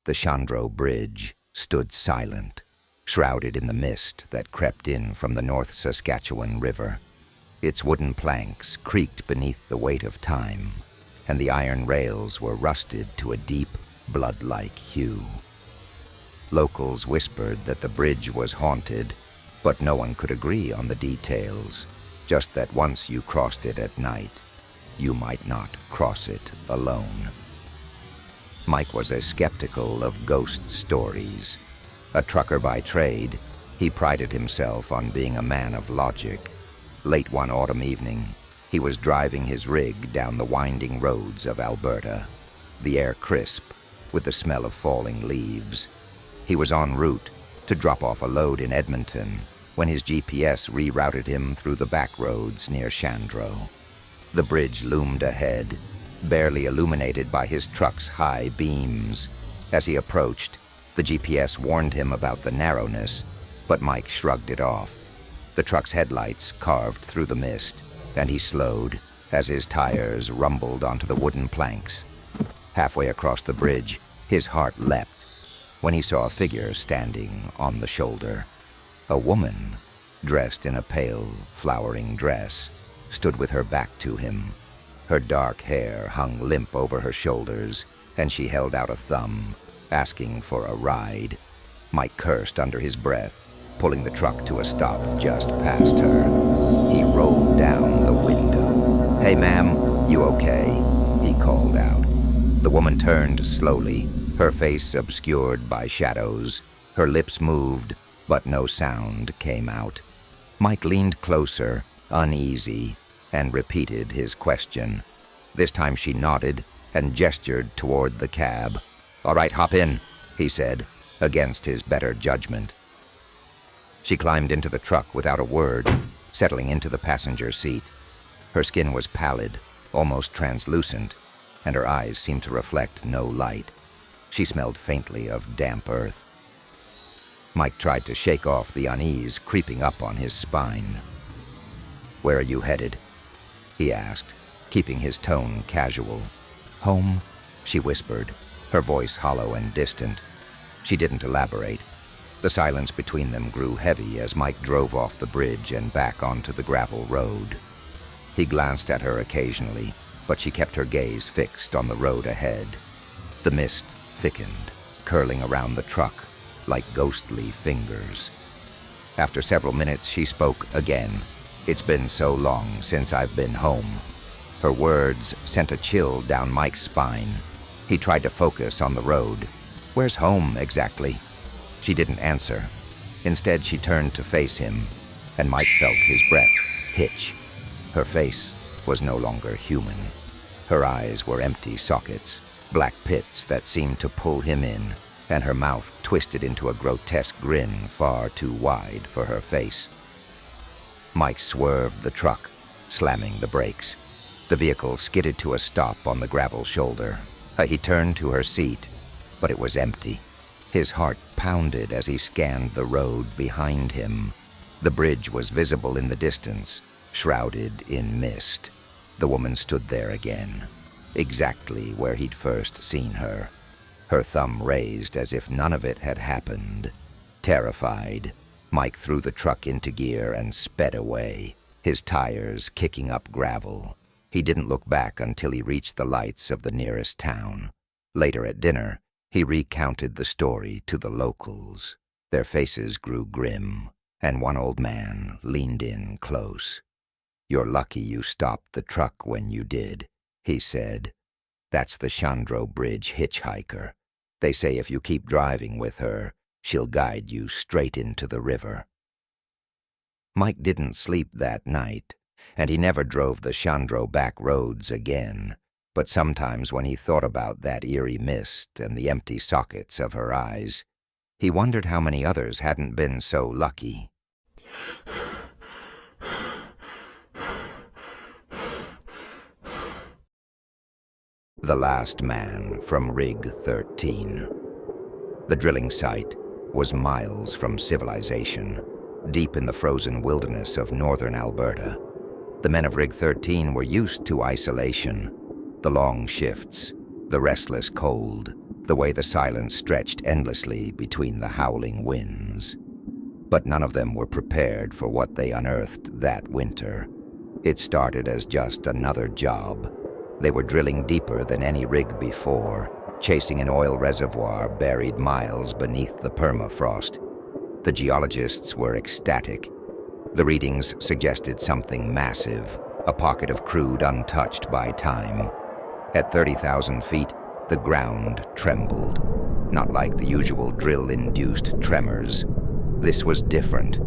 The Chandro Bridge stood silent, shrouded in the mist that crept in from the North Saskatchewan River. Its wooden planks creaked beneath the weight of time, and the iron rails were rusted to a deep, blood-like hue. Locals whispered that the bridge was haunted, but no one could agree on the details, just that once you crossed it at night, you might not cross it alone. Mike was as skeptical of ghost stories. A trucker by trade, he prided himself on being a man of logic. Late one autumn evening, he was driving his rig down the winding roads of Alberta, the air crisp with the smell of falling leaves. He was en route to drop off a load in Edmonton when his GPS rerouted him through the back roads near Chandro. The bridge loomed ahead, barely illuminated by his truck's high beams. As he approached, the GPS warned him about the narrowness, but Mike shrugged it off. The truck's headlights carved through the mist, and he slowed as his tires rumbled onto the wooden planks. Halfway across the bridge, his heart leapt when he saw a figure standing on the shoulder. A woman, dressed in a pale, flowering dress, stood with her back to him. Her dark hair hung limp over her shoulders, and she held out a thumb, asking for a ride. Mike cursed under his breath, pulling the truck to a stop just past her. He rolled down the window. "Hey, ma'am, you okay?" he called out. The woman turned slowly, her face obscured by shadows. Her lips moved, but no sound came out. Mike leaned closer, uneasy, and repeated his question. This time she nodded and gestured toward the cab. "All right, hop in," he said, against his better judgment. She climbed into the truck without a word, settling into the passenger seat. Her skin was pallid, almost translucent, and her eyes seemed to reflect no light. She smelled faintly of damp earth. Mike tried to shake off the unease creeping up on his spine. "Where are you headed?" he asked, keeping his tone casual. "Home," she whispered, her voice hollow and distant. She didn't elaborate. The silence between them grew heavy as Mike drove off the bridge and back onto the gravel road. He glanced at her occasionally, but she kept her gaze fixed on the road ahead. The mist thickened, curling around the truck like ghostly fingers. After several minutes, she spoke again. "It's been so long since I've been home." Her words sent a chill down Mike's spine. He tried to focus on the road. "Where's home, exactly?" She didn't answer. Instead, she turned to face him, and Mike felt his breath hitch. Her face was no longer human. Her eyes were empty sockets, black pits that seemed to pull him in, and her mouth twisted into a grotesque grin far too wide for her face. Mike swerved the truck, slamming the brakes. The vehicle skidded to a stop on the gravel shoulder. He turned to her seat, but it was empty. His heart pounded as he scanned the road behind him. The bridge was visible in the distance, shrouded in mist. The woman stood there again, exactly where he'd first seen her, her thumb raised as if none of it had happened. Terrified, Mike threw the truck into gear and sped away, his tires kicking up gravel. He didn't look back until he reached the lights of the nearest town. Later at dinner, he recounted the story to the locals. Their faces grew grim, and one old man leaned in close. "You're lucky you stopped the truck when you did," he said. "That's the Chandro Bridge hitchhiker. They say if you keep driving with her, she'll guide you straight into the river." Mike didn't sleep that night, and he never drove the Chandro back roads again. But sometimes when he thought about that eerie mist and the empty sockets of her eyes, he wondered how many others hadn't been so lucky. The Last Man from Rig 13. The drilling site was miles from civilization, deep in the frozen wilderness of northern Alberta. The men of Rig 13 were used to isolation, the long shifts, the restless cold, the way the silence stretched endlessly between the howling winds. But none of them were prepared for what they unearthed that winter. It started as just another job. They were drilling deeper than any rig before, chasing an oil reservoir buried miles beneath the permafrost. The geologists were ecstatic. The readings suggested something massive, a pocket of crude untouched by time. At 30,000 feet, the ground trembled, not like the usual drill-induced tremors. This was different,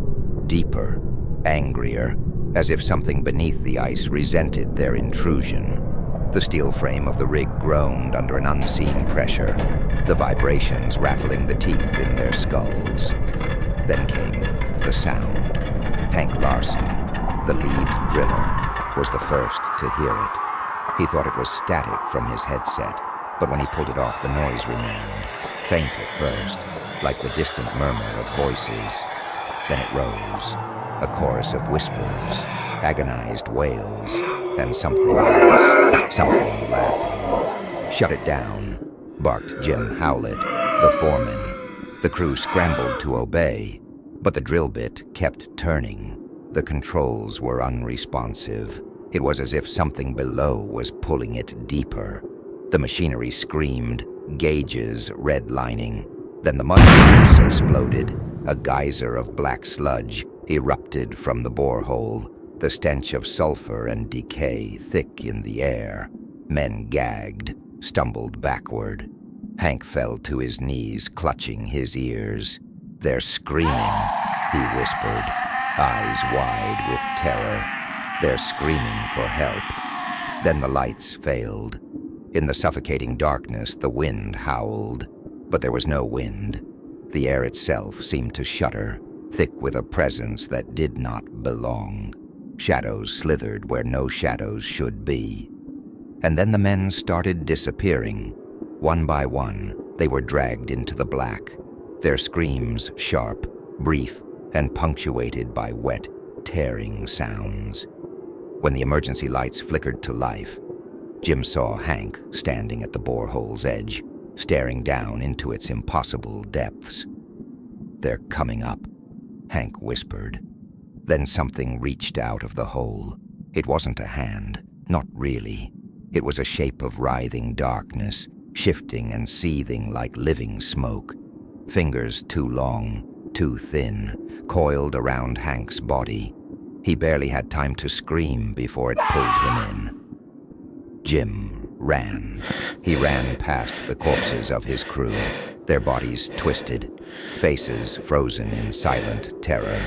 deeper, angrier, as if something beneath the ice resented their intrusion. The steel frame of the rig groaned under an unseen pressure, the vibrations rattling the teeth in their skulls. Then came the sound. Hank Larson, the lead driller, was the first to hear it. He thought it was static from his headset, but when he pulled it off, the noise remained, faint at first, like the distant murmur of voices. Then it rose, a chorus of whispers, agonized wails, and something else, something laughing. "Shut it down," barked Jim Howlett, the foreman. The crew scrambled to obey, but the drill bit kept turning. The controls were unresponsive. It was as if something below was pulling it deeper. The machinery screamed, gauges redlining. Then the mud pipes exploded. A geyser of black sludge erupted from the borehole, the stench of sulfur and decay thick in the air. Men gagged, stumbled backward. Hank fell to his knees, clutching his ears. "They're screaming," he whispered, eyes wide with terror. "They're screaming for help." Then the lights failed. In the suffocating darkness, the wind howled, but there was no wind. The air itself seemed to shudder, thick with a presence that did not belong. Shadows slithered where no shadows should be. And then the men started disappearing. One by one, they were dragged into the black, their screams sharp, brief, and punctuated by wet, tearing sounds. When the emergency lights flickered to life, Jim saw Hank standing at the borehole's edge, staring down into its impossible depths. "They're coming up," Hank whispered. Then something reached out of the hole. It wasn't a hand, not really. It was a shape of writhing darkness, shifting and seething like living smoke. Fingers too long, too thin, coiled around Hank's body. He barely had time to scream before it pulled him in. Jim ran. He ran past the corpses of his crew, their bodies twisted, faces frozen in silent terror.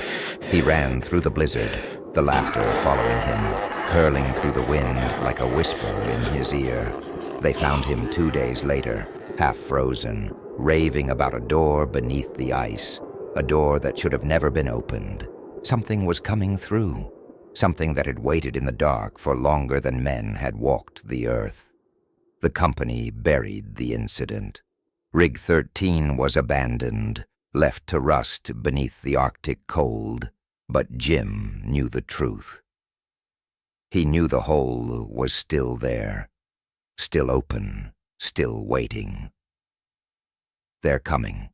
He ran through the blizzard, the laughter following him, curling through the wind like a whisper in his ear. They found him 2 days later, half frozen, raving about a door beneath the ice, a door that should have never been opened. Something was coming through, something that had waited in the dark for longer than men had walked the earth. The company buried the incident. Rig 13 was abandoned, left to rust beneath the Arctic cold, but Jim knew the truth. He knew the hole was still there, still open, still waiting. "They're coming,"